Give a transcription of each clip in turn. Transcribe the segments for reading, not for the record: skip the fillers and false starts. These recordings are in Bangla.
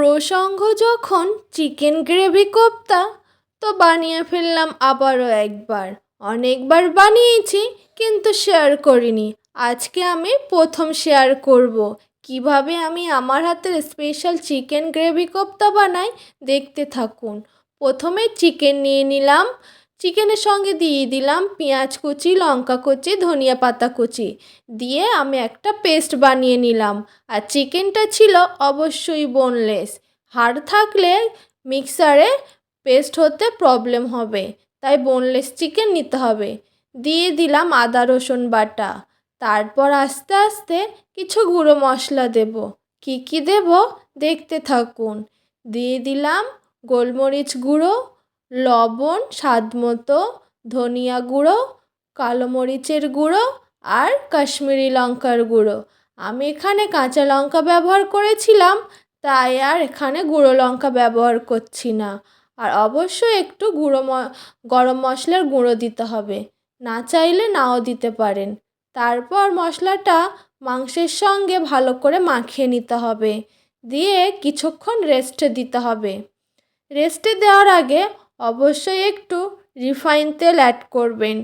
প্রসঙ্গ যখন চিকেন গ্রেভি কোপ্তা, তো বানিয়ে ফেললাম আবারও একবার। অনেকবার বানিয়েছি কিন্তু শেয়ার করিনি। আজকে আমি প্রথম শেয়ার করব কিভাবে আমি আমার হাতের স্পেশাল চিকেন গ্রেভি কোপ্তা বানাই। দেখতে থাকুন। প্রথমে চিকেন নিয়ে নিলাম। চিকেনের সঙ্গে দিয়ে দিলাম পেঁয়াজ কুচি, লঙ্কা কুচি, ধনিয়া পাতা কুচি দিয়ে আমি একটা পেস্ট বানিয়ে নিলাম। আর চিকেনটা ছিল অবশ্যই বোনলেস। হাড় থাকলে মিক্সারে পেস্ট হতে প্রবলেম হবে, তাই বোনলেস চিকেন নিতে হবে। দিয়ে দিলাম আদা রসুন বাটা। তারপর আস্তে আস্তে কিছু গুঁড়ো মশলা দেব। কি কি দেব দেখতে থাকুন। দিয়ে দিলাম গোলমরিচ গুঁড়ো, লবণ স্বাদ মতো, ধনিয়া গুঁড়ো, কালো মরিচের গুঁড়ো আর কাশ্মীরি লঙ্কার গুঁড়ো। আমি এখানে কাঁচা লঙ্কা ব্যবহার করেছিলাম, তাই আর এখানে গুঁড়ো লঙ্কা ব্যবহার করছি না। আর অবশ্যই একটু গরম মশলার গুঁড়ো দিতে হবে, না চাইলে নাও দিতে পারেন। তারপর মশলাটা মাংসের সঙ্গে ভালো করে মাখিয়ে নিতে হবে, দিয়ে কিছুক্ষণ রেস্টে দিতে হবে। রেস্টে দেওয়ার আগে অবশ্যই একটু রিফাইন তেল অ্যাড করবেন,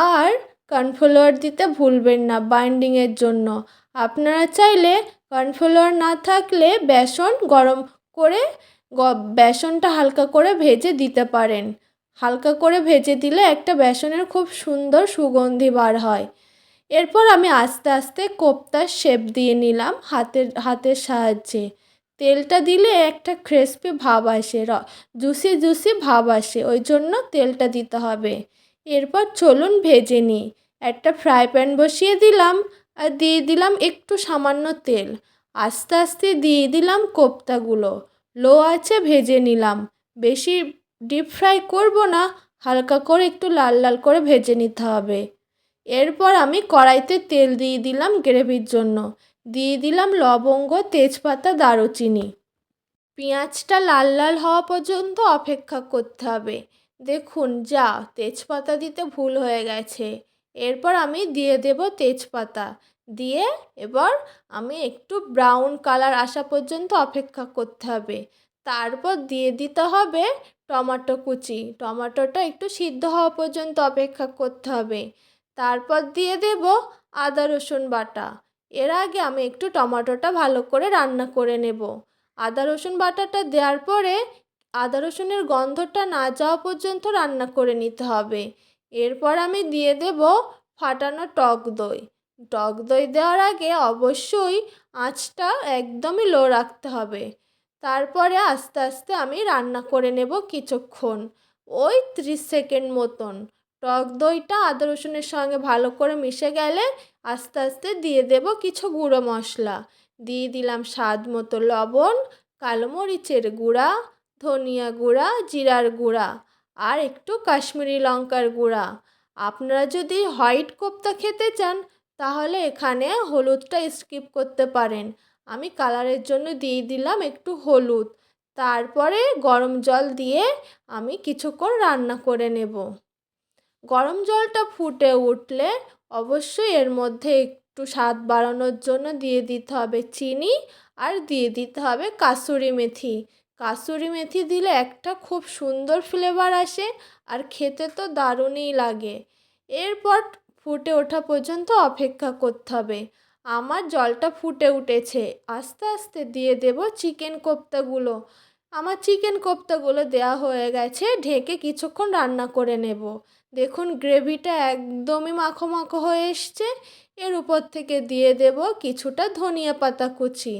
আর কর্নফ্লাওয়ার দিতে ভুলবেন না বাইন্ডিংয়ের জন্য। আপনারা চাইলে কর্নফ্লাওয়ার না থাকলে বেসন গরম করে বেসনটা হালকা করে ভেজে দিতে পারেন। হালকা করে ভেজে দিলে একটা বেসনের খুব সুন্দর সুগন্ধি বার হয়। এরপর আমি আস্তে আস্তে কোপ্তার শেপ দিয়ে নিলাম হাতের সাহায্যে। তেলটা দিলে একটা ক্রিস্পি ভাব আসে, জুসি জুসি ভাব আসে, ওই জন্য তেলটা দিতে হবে। এরপর চলুন ভেজে নিই। একটা ফ্রাই প্যান বসিয়ে দিলাম আর দিয়ে দিলাম একটু সামান্য তেল। আস্তে আস্তে দিয়ে দিলাম কোপ্তাগুলো। লো আঁচে ভেজে নিলাম। বেশি ডিপ ফ্রাই করব না, হালকা করে একটু লাল লাল করে ভেজে নিতে হবে। এরপর আমি কড়াইতে তেল দিয়ে দিলাম গ্রেভির জন্য। দিয়ে দিলাম লবঙ্গ, তেজপাতা, দারুচিনি। পেঁয়াজটা লাল লাল হওয়া পর্যন্ত অপেক্ষা করতে হবে। দেখুন, যা তেজপাতা দিতে ভুল হয়ে গেছে। এরপর আমি দিয়ে দেব তেজপাতা। দিয়ে এবার আমি একটু ব্রাউন কালার আসা পর্যন্ত অপেক্ষা করতে হবে। তারপর দিয়ে দিতে হবে টমেটো কুচি। টমেটোটা একটু সিদ্ধ হওয়া পর্যন্ত অপেক্ষা করতে হবে। তারপর দিয়ে দেব আদা রসুন বাটা। এর আগে আমি একটু টমেটোটা ভালো করে রান্না করে নেব। আদা রসুন বাটাটা দেওয়ার পরে আদা রসুনের গন্ধটা না যাওয়া পর্যন্ত রান্না করে নিতে হবে। এরপর আমি দিয়ে দেব ফাটানো টক দই। টক দই দেওয়ার আগে অবশ্যই আঁচটা একদমই লো রাখতে হবে। তারপরে আস্তে আস্তে আমি রান্না করে নেব কিছুক্ষণ, ওই 30 সেকেন্ড মতন। টক দইটা আদা রসুনের সঙ্গে ভালো করে মিশে গেলে আস্তে আস্তে দিয়ে দেব কিছু গুঁড়ো মশলা। দিয়ে দিলাম স্বাদ মতো লবণ, কালো মরিচের গুঁড়া, ধনিয়া গুঁড়া, জিরার গুঁড়া আর একটু কাশ্মীরি লঙ্কার গুঁড়া। আপনারা যদি হোয়াইট কোপ্তা খেতে চান তাহলে এখানে হলুদটা স্কিপ করতে পারেন। আমি কালারের জন্য দিয়ে দিলাম একটু হলুদ। তারপরে গরম জল দিয়ে আমি কিছুক্ষণ রান্না করে নেব। গরম জলটা ফুটে উঠলে অবশ্যই এর মধ্যে একটু স্বাদ বাড়ানোর জন্য দিয়ে দিতে হবে চিনি, আর দিয়ে দিতে হবে কাসুরি মেথি। কাসুরি মেথি দিলে একটা খুব সুন্দর ফ্লেভার আসে, আর খেতে তো দারুণই লাগে। এরপর ফুটে ওঠা পর্যন্ত অপেক্ষা করতে হবে। আমার জলটা ফুটে উঠেছে, আস্তে আস্তে দিয়ে দেব চিকেন কোপ্তাগুলো। আমার চিকেন কোপ্তাগুলো দেওয়া হয়ে গেছে, ঢেকে কিছুক্ষণ রান্না করে নেব। দেখুন, গ্রেভিটা একদমই মাখো মাখো হয়ে এসছে। এর উপর থেকে দিয়ে দেব কিছুটা ধনিয়া পাতা কুচি।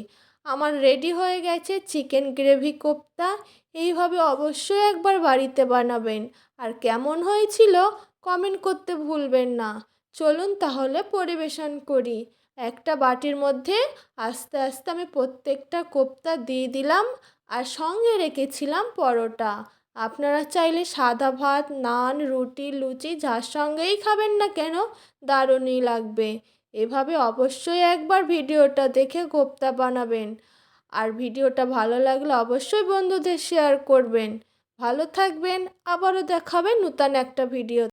আমার রেডি হয়ে গেছে চিকেন গ্রেভি কোপ্তা। এইভাবে অবশ্যই একবার বাড়িতে বানাবেন। আর কেমন হয়েছিল কমেন্ট করতে ভুলবেন না। চলুন তাহলে পরিবেশন করি। একটা বাটির মধ্যে আস্তে আস্তে আমি প্রত্যেকটা কোপ্তা দিয়ে দিলাম, আর সঙ্গে রেখেছিলাম পরোটা। আপনারা চাইলে সাদা ভাত, নান, রুটি, লুচি যার সঙ্গেই খাবেন না কেন দারুণই লাগবে। এভাবে অবশ্যই একবার ভিডিওটা দেখে কোপ্তা বানাবেন। আর ভিডিওটা ভালো লাগলে অবশ্যই বন্ধুদের শেয়ার করবেন। ভালো থাকবেন, আবারও দেখাবেন নতুন একটা ভিডিও।